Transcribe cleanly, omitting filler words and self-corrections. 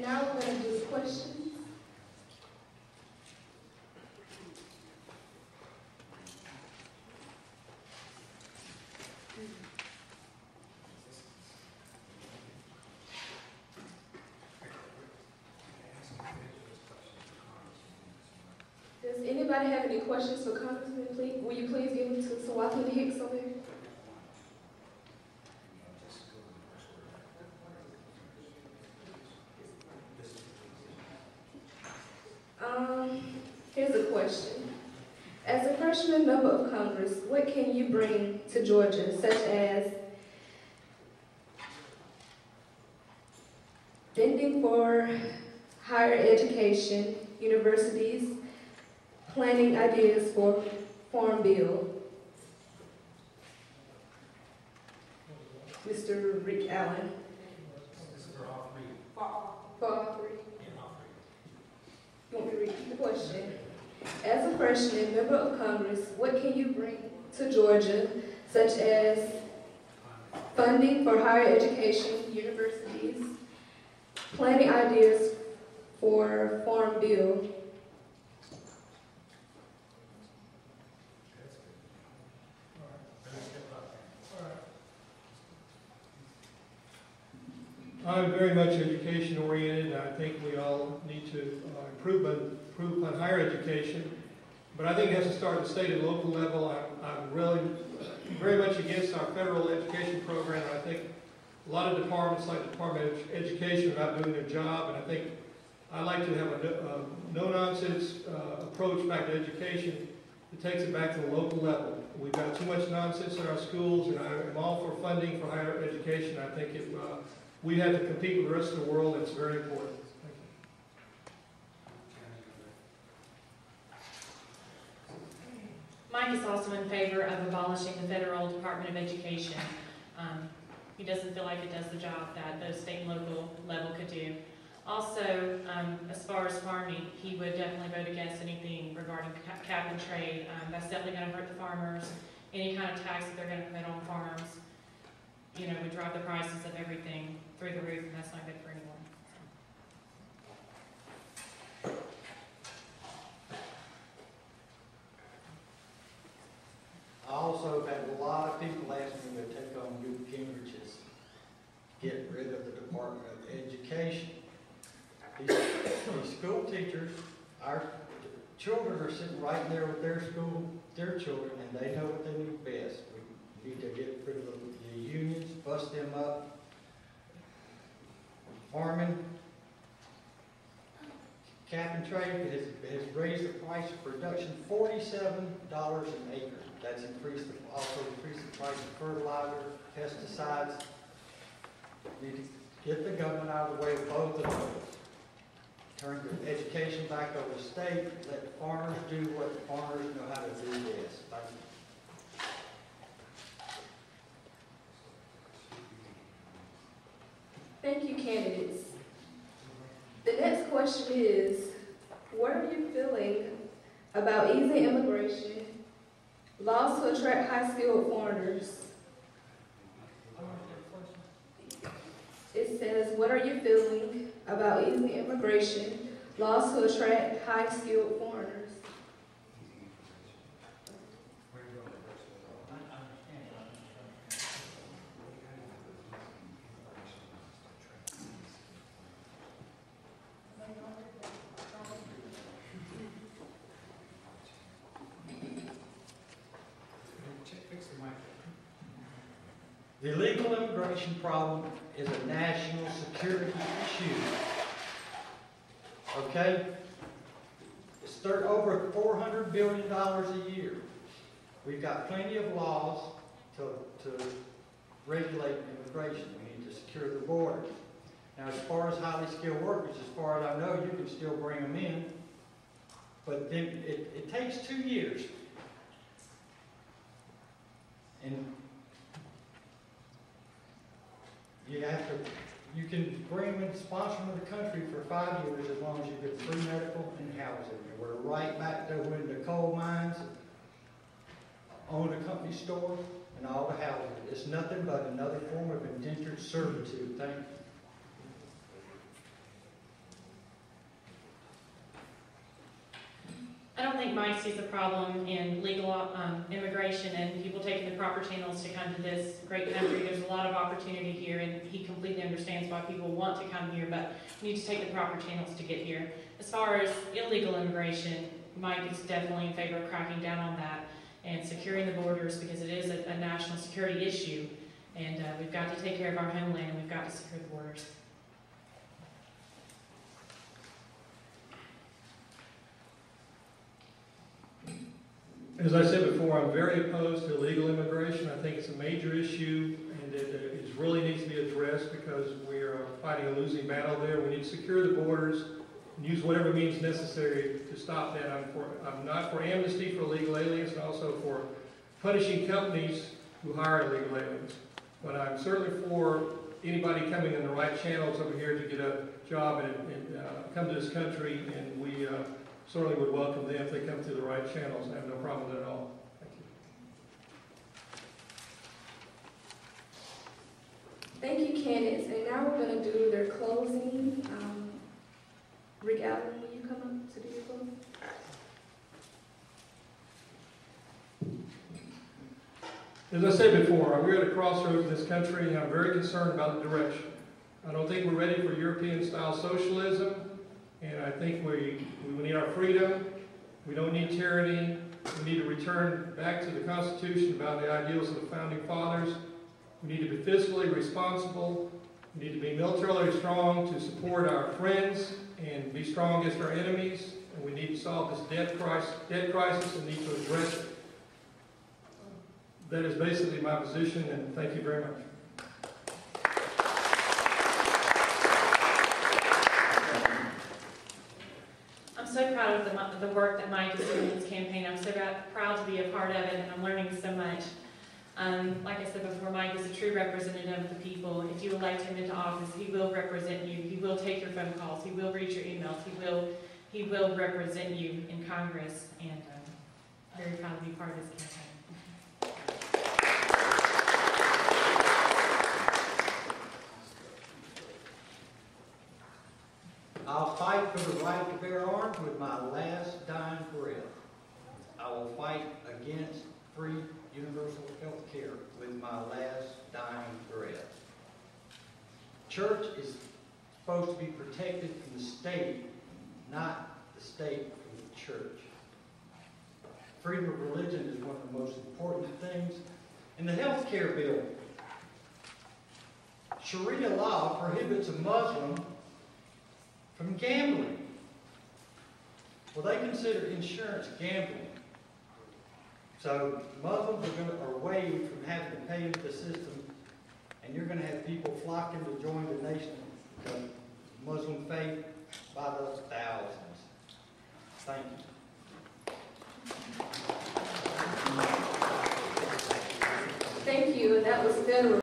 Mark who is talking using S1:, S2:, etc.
S1: now we're going to do questions. Does anybody have any questions for Congressman? Please, will you please give them to Sawaki Hicks over here? Here's a question. As a freshman member of Congress, what can you bring to Georgia, such as funding for higher education, universities, planning ideas for Farm Bill? Mr. Rick Allen.
S2: This is for all three.
S1: For all three.
S2: Yeah, all three.
S1: You want me to repeat the question? As a freshman member of Congress, what can you bring to Georgia, such as funding for higher education, universities, planning ideas for Farm Bill?
S3: I'm very much education oriented. I think we all need to improve on higher education. But I think it has to start at the state and local level. I'm really very much against our federal education program. I think a lot of departments, like the Department of Education, are not doing their job. And I think I like to have a no-nonsense approach back to education that takes it back to the local level. We've got too much nonsense in our schools, and I'm all for funding for higher education. I think if we have to compete with the rest of the world, that's very important. Thank you.
S4: Mike is also in favor of abolishing the Federal Department of Education. He doesn't feel like it does the job that the state and local level could do. Also, as far as farming, he would definitely vote against anything regarding cap and trade. That's definitely going to hurt the farmers. Any kind of tax that they're going to put on farms, you know, would drive the prices of everything through the roof, and that's not good for anyone.
S5: I also had a lot of people ask me to take on Newt Gingrich's get rid of the Department of Education. These school teachers, our children are sitting right there with their children, and they know what they need best. We need to get rid of the unions, bust them up. Farming, cap and trade has raised the price of production $47 an acre. That's also increased the price of fertilizer, pesticides. We need to get the government out of the way of both of those. Turn the education back over to the state. Let farmers do what the farmers know how to do best.
S1: Thank you, candidates. The next question is, what are you feeling about easing immigration, laws to attract high-skilled foreigners? It says, what are you feeling about easing immigration, laws to attract high-skilled foreigners?
S5: The illegal immigration problem is a national security issue. Okay? It's over $400 billion a year. We've got plenty of laws to regulate immigration. We need to secure the border. Now, as far as highly skilled workers, as far as I know, you can still bring them in. But then it takes 2 years. And you can bring them and sponsor them in the country for 5 years as long as you get free medical and housing. And we're right back to when the coal mines owned a company store and all the housing. It's nothing but another form of indentured servitude. Thank you.
S4: I don't think Mike sees a problem in legal immigration and people taking the proper channels to come to this great country. There's a lot of opportunity here, and he completely understands why people want to come here, but you need to take the proper channels to get here. As far as illegal immigration, Mike is definitely in favor of cracking down on that and securing the borders, because it is a national security issue, and we've got to take care of our homeland, and we've got to secure the borders.
S3: As I said before, I'm very opposed to illegal immigration. I think it's a major issue, and it really needs to be addressed because we're fighting a losing battle there. We need to secure the borders and use whatever means necessary to stop that. I'm not for amnesty for illegal aliens and also for punishing companies who hire illegal aliens. But I'm certainly for anybody coming in the right channels over here to get a job and come to this country, and we certainly would welcome them if they come through the right channels. I have no problem with that at all. Thank you.
S1: Thank you, Candace. And now we're going to do their closing. Rick Allen, will you come up to do your closing?
S3: As I said before, we're at a crossroads in this country, and I'm very concerned about the direction. I don't think we're ready for European-style socialism, and I think we need our freedom. We don't need tyranny. We need to return back to the Constitution about the ideals of the Founding Fathers. We need to be fiscally responsible. We need to be militarily strong to support our friends and be strong against our enemies. And we need to solve this debt crisis and need to address it. That is basically my position, and thank you very much.
S4: I'm so proud of the work that Mike is doing in his campaign. I'm so proud to be a part of it, and I'm learning so much. Like I said before, Mike is a true representative of the people. If you elect him into office, he will represent you. He will take your phone calls. He will read your emails. He will represent you in Congress, and I'm very proud to be part of his campaign.
S5: I'll fight for the right to bear arms with my last dying breath. I will fight against free universal health care with my last dying breath. Church is supposed to be protected from the state, not the state from the church. Freedom of religion is one of the most important things in the health care bill. Sharia law prohibits a Muslim from gambling. Well, they consider insurance gambling. So Muslims are waived from having to pay into the system, and you're going to have people flocking to join the nation, the Muslim faith, by those thousands. Thank you.
S1: Thank you, and that was federal.